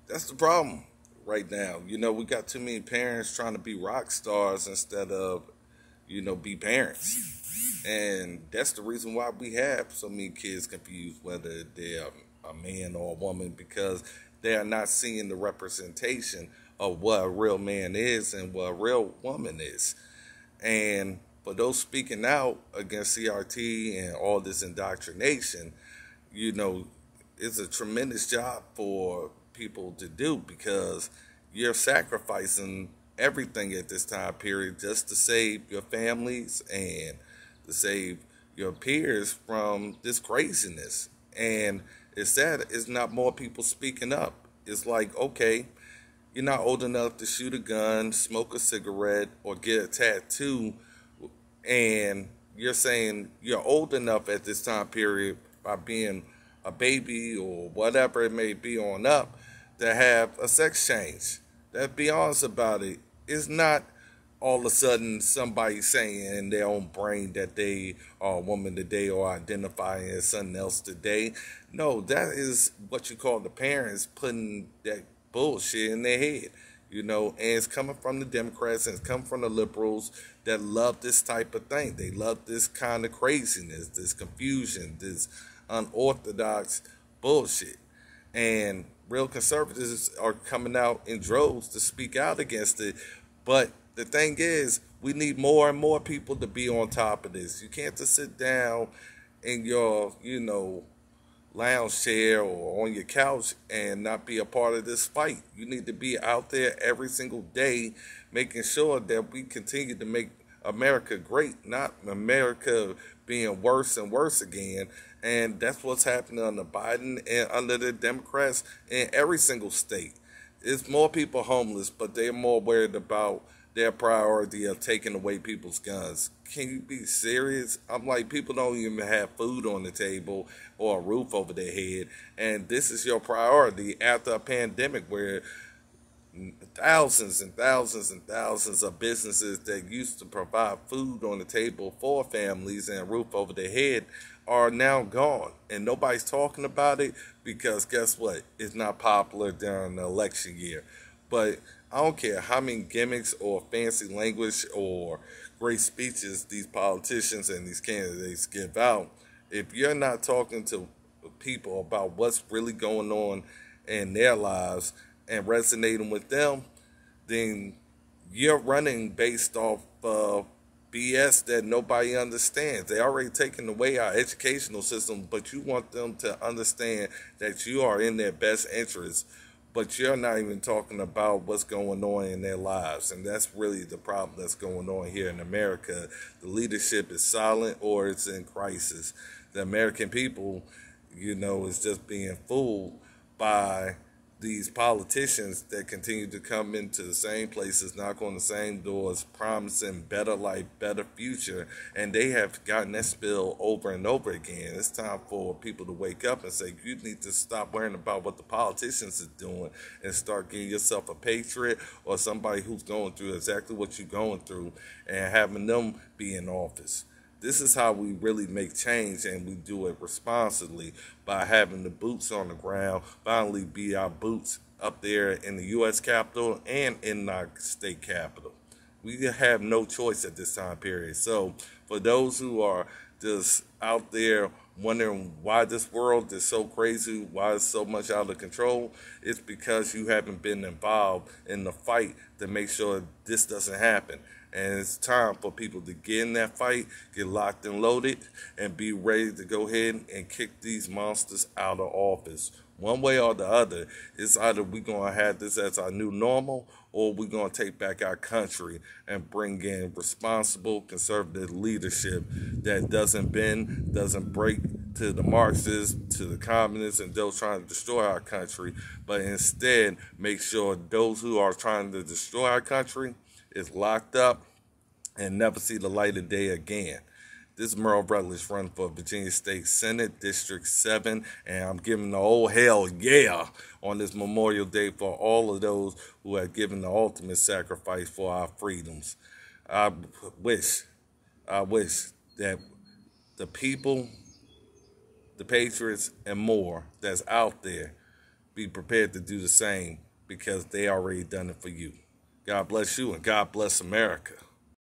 That's the problem right now. We got too many parents trying to be rock stars instead of, be parents. And that's the reason why we have so many kids confused whether they're a man or a woman, because they are not seeing the representation of what a real man is and what a real woman is. And for those speaking out against CRT and all this indoctrination, you know, it's a tremendous job for people to do, because you're sacrificing everything at this time period just to save your families and to save your peers from this craziness. And it's sad it's not more people speaking up. It's like, okay, you're not old enough to shoot a gun, smoke a cigarette, or get a tattoo, and you're saying you're old enough at this time period by being a baby or whatever it may be on up to have a sex change. Let's be honest about it. It's not all of a sudden somebody saying in their own brain that they are a woman today or identifying as something else today. No, that is what you call the parents putting that bullshit in their head. And it's coming from the Democrats and it's coming from the liberals that love this type of thing. They love this kind of craziness, this confusion, this unorthodox bullshit. And real conservatives are coming out in droves to speak out against it. But the thing is, we need more and more people to be on top of this. You can't just sit down in your, lounge chair or on your couch and not be a part of this fight. You need to be out there every single day making sure that we continue to make America great, not America being worse and worse again. And that's what's happening under Biden and under the Democrats in every single state. It's more people homeless, but they're more worried about their priority of taking away people's guns. Can you be serious? I'm like, people don't even have food on the table or a roof over their head, and this is your priority after a pandemic where thousands and thousands and thousands of businesses that used to provide food on the table for families and a roof over their head are now gone. And nobody's talking about it because guess what? It's not popular during the election year. But I don't care how many gimmicks or fancy language or great speeches these politicians and these candidates give out. If you're not talking to people about what's really going on in their lives and resonating with them, then you're running based off BS that nobody understands. They already taken away our educational system, but you want them to understand that you are in their best interest, but you're not even talking about what's going on in their lives. And that's really the problem that's going on here in America. The leadership is silent or it's in crisis. The American people, is just being fooled by these politicians that continue to come into the same places, knock on the same doors, promising better life, better future, and they have gotten that spill over and over again. It's time for people to wake up and say, you need to stop worrying about what the politicians are doing and start getting yourself a patriot or somebody who's going through exactly what you're going through and having them be in office. This is how we really make change, and we do it responsibly by having the boots on the ground, finally be our boots up there in the U.S. Capitol and in our state capitol. We have no choice at this time period. So for those who are just out there wondering why this world is so crazy, why it's so much out of control, it's because you haven't been involved in the fight to make sure this doesn't happen. And it's time for people to get in that fight, get locked and loaded, and be ready to go ahead and kick these monsters out of office. One way or the other, it's either we're going to have this as our new normal or we're going to take back our country and bring in responsible conservative leadership that doesn't bend, doesn't break to the Marxists, to the communists, and those trying to destroy our country, but instead make sure those who are trying to destroy our country is locked up and never see the light of day again. This is Merle Rutledge running for Virginia State Senate, District 7, and I'm giving the old hell yeah on this Memorial Day for all of those who have given the ultimate sacrifice for our freedoms. I wish that the people, the patriots, and more that's out there be prepared to do the same because they already done it for you. God bless you and God bless America.